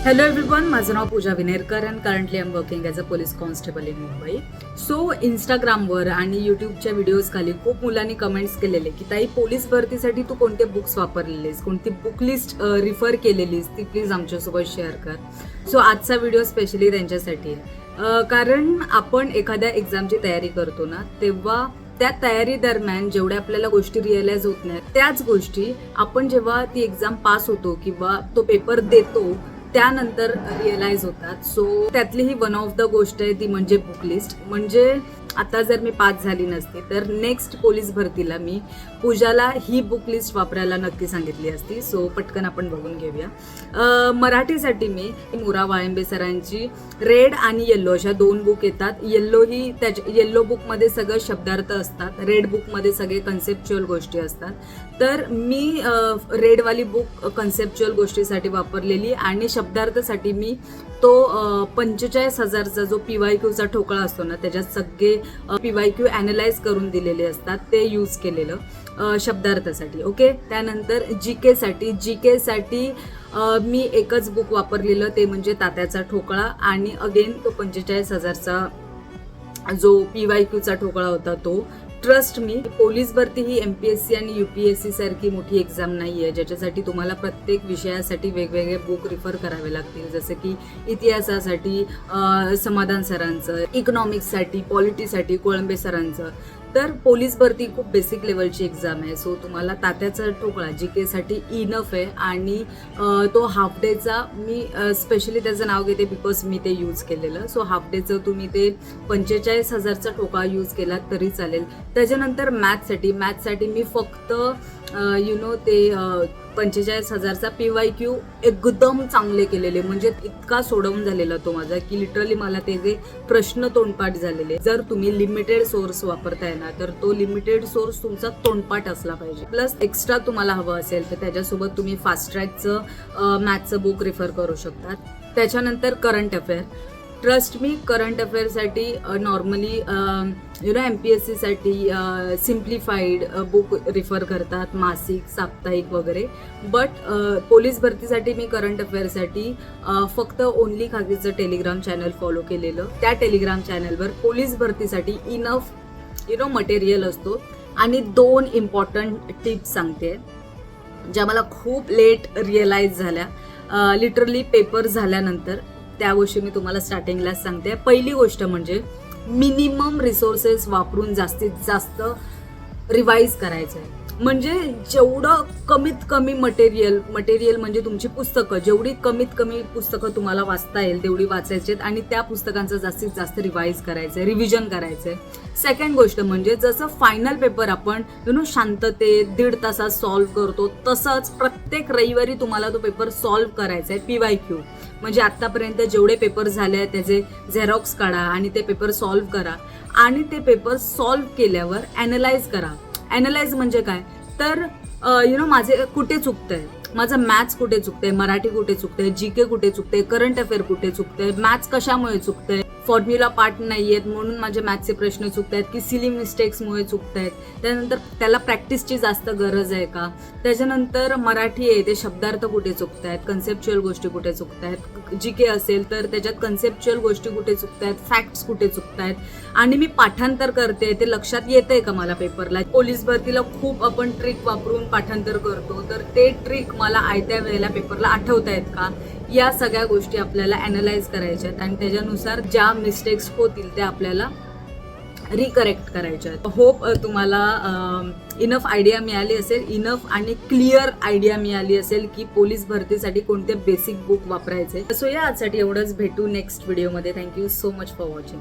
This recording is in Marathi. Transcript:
हॅलो एव्हरीवन, माझं नाव Pooja Vinerkar and currently I am working as a police constable in Mumbai. So इंस्टाग्रामवर आणि यूट्यूबच्या व्हिडिओज खाली खूप मुलांनी कमेंट्स केलेले की ताई, पोलीस भरतीसाठी तू कोणते बुक्स वापरलेलीस, कोणती बुक लिस्ट रिफर केलेलीस ती प्लीज आमच्यासोबत शेअर कर. सो आजचा व्हिडिओ स्पेशली त्यांच्यासाठी आहे, कारण आपण एखाद्या एक्झामची तयारी करतो ना, तेव्हा त्या तयारी दरम्यान जेवढ्या आपल्याला गोष्टी रिअलाइज होत नाहीत त्याच गोष्टी आपण जेव्हा ती एक्झाम पास होतो किंवा तो पेपर देतो त्यानंतर रिअलाइज होतात. सो त्यातली ही वन ऑफ द गोष्ट आहे ती म्हणजे बुक लिस्ट. म्हणजे आता जर मी पास झाली नसती तर नेक्स्ट पोलीस भरतीला मी पूजाला ही बुक लिस्ट वापरायला नक्की सांगितली असती. सो पटकन आपण बघून घेऊया. मराठीसाठी मी मुरा वाळंबे सरांची रेड आणि येल्लो अशा दोन बुक येतात. येल्लो बुकमध्ये सगळं शब्दार्थ असतात, रेड बुकमध्ये सगळे कन्सेप्च्युअल गोष्टी असतात. तर मी रेडवाली बुक कन्सेप्च्युअल गोष्टीसाठी वापरलेली आणि शब्दार्थासाठी मी तो 45,000चा जो PYQचा ठोकळा असतो ना, त्याच्यात सगळे PYQ ॲनालाइज करून दिलेले असतात, ते यूज केलेलं शब्दार्थासाठी. ओके, त्यानंतर जीके साठी मी एकच बुक वापरलेलं, ते म्हणजे तात्याचा ठोकळा. आणि अगेन तो 45,000चा जो PYQचा ठोकळा होता तो. ट्रस्ट मी, पोलीस भरती ही MPSC आणि UPSC सारखी मोठी एक्झाम नाही आहे ज्याच्यासाठी तुम्हाला प्रत्येक विषयासाठी वेगवेगळे बुक रिफर करावे लागतील. जसं की इतिहासासाठी समाधान सरांचं, इकॉनॉमिक्ससाठी, पॉलिटीसाठी कोळंबे सरांचं. तर पोलीस भरती खूप बेसिक लेवलची एक्झाम आहे. सो तुम्हाला तात्याचा ठोकळा GK साठी इनफ आहे. आणि तो हाफ डेचा मी स्पेशली त्याचं नाव घेते बिकॉज मी ते यूज केलेलं. सो हाफ डेचं तुम्ही ते 45,000चा ठोकळा यूज केला तरी चालेल. त्याच्यानंतर मॅथ्ससाठी मी फक्त ते 45,000चा PYQ एकदम चांगले केलेले. म्हणजे इतका सोडवून झालेला तो माझा की लिटरली मला ते जे प्रश्न तोंडपाठ झालेले. जर तुम्ही लिमिटेड सोर्स वापरताय ना, तर तो लिमिटेड सोर्स तुमचा तोंडपाठ असला पाहिजे. प्लस एक्स्ट्रा तुम्हाला हवं असेल तर त्याच्यासोबत तुम्ही फास्ट ट्रॅकचं मॅथ्सचं बुक रिफर करू शकतात. त्याच्यानंतर current affair. Trust me, current अफेअरसाठी नॉर्मली MPSC साठी सिम्प्लिफाईड बुक रिफर करतात, मासिक, साप्ताहिक वगैरे. बट पोलीस भरतीसाठी मी करंट अफेअरसाठी फक्त ओनली खाकीचं टेलिग्राम चॅनल फॉलो केलेलं. त्या टेलिग्राम चॅनलवर पोलीस भरतीसाठी इनफ मटेरियल असतो. आणि 2 इम्पॉर्टंट टिप्स सांगते ज्या मला खूप लेट रिअलाइज झाल्या, लिटरली पेपर झाल्यानंतर. त्या गोष्टी मी तुम्हाला स्टार्टिंगलाच सांगते. पहिली गोष्ट म्हणजे मिनिमम रिसोर्सेस वापरून जास्तीत जास्त रिवाईज करायचं आहे. म्हणजे जेवढं कमीत कमी मटेरियल म्हणजे तुमची पुस्तकं, जेवढी कमीत कमी पुस्तकं तुम्हाला वाचता येईल तेवढी वाचायची आहेत आणि त्या पुस्तकांचं जास्तीत जास्त रिवाईज करायचं आहे, रिव्हिजन करायचं आहे. सेकंड गोष्ट म्हणजे जसं फायनल पेपर आपण शांततेत 1.5 तासात सॉल्व्ह करतो, तसंच प्रत्येक रविवारी तुम्हाला तो पेपर सॉल्व्ह करायचा आहे. PYQ म्हणजे आत्तापर्यंत जेवढे पेपर झाले आहेत त्याचे झेरॉक्स काढा आणि ते पेपर सॉल्व्ह करा. आणि ते पेपर सॉल्व्ह केल्यावर ॲनालाइज करा. ॲनालाइज म्हणजे काय, तर माझे कुठे चुकतंय, माझं मॅथ्स कुठे चुकतंय, मराठी कुठे चुकतंय, GK कुठे चुकतंय, करंट अफेअर कुठे चुकतंय, मॅथ्स कशामुळे चुकतंय, फॉर्म्युला पार्ट नाही आहेत म्हणून माझे मॅथ्सचे प्रश्न चुकत आहेत की सिली मिस्टेक्समुळे चुकत आहेत. त्यानंतर त्याला प्रॅक्टिसची जास्त गरज आहे का. त्याच्यानंतर मराठी आहे ते शब्दार्थ कुठे चुकत आहेत, कन्सेप्च्युअल गोष्टी कुठे चुकत आहेत, GK असेल तर त्याच्यात कन्सेप्च्युअल गोष्टी कुठे चुकत आहेत, फॅक्ट्स कुठे चुकत आहेत. आणि मी पाठांतर करते ते लक्षात येतंय का मला पेपरला. पोलीस भरतीला खूप आपण ट्रिक वापरून पाठांतर करतो, तर ते ट्रिक मला आयत्या वेळेला पेपरला आठवता आहेत का, या सगळ्या गोष्टी आपल्याला ॲनालाइज करायच्या आहेत. आणि त्याच्यानुसार ज्या मिस्टेक्स होतील त्या आपल्याला रिकरेक्ट करायच्या आहेत. होप तुम्हाला इनफ आयडिया मिळाली असेल, इनफ आणि क्लिअर आयडिया मिळाली असेल की पोलीस भरतीसाठी कोणते बेसिक बुक वापरायचे. सो या आजसाठी एवढंच. भेटू नेक्स्ट व्हिडिओमध्ये. Thank you so much for watching.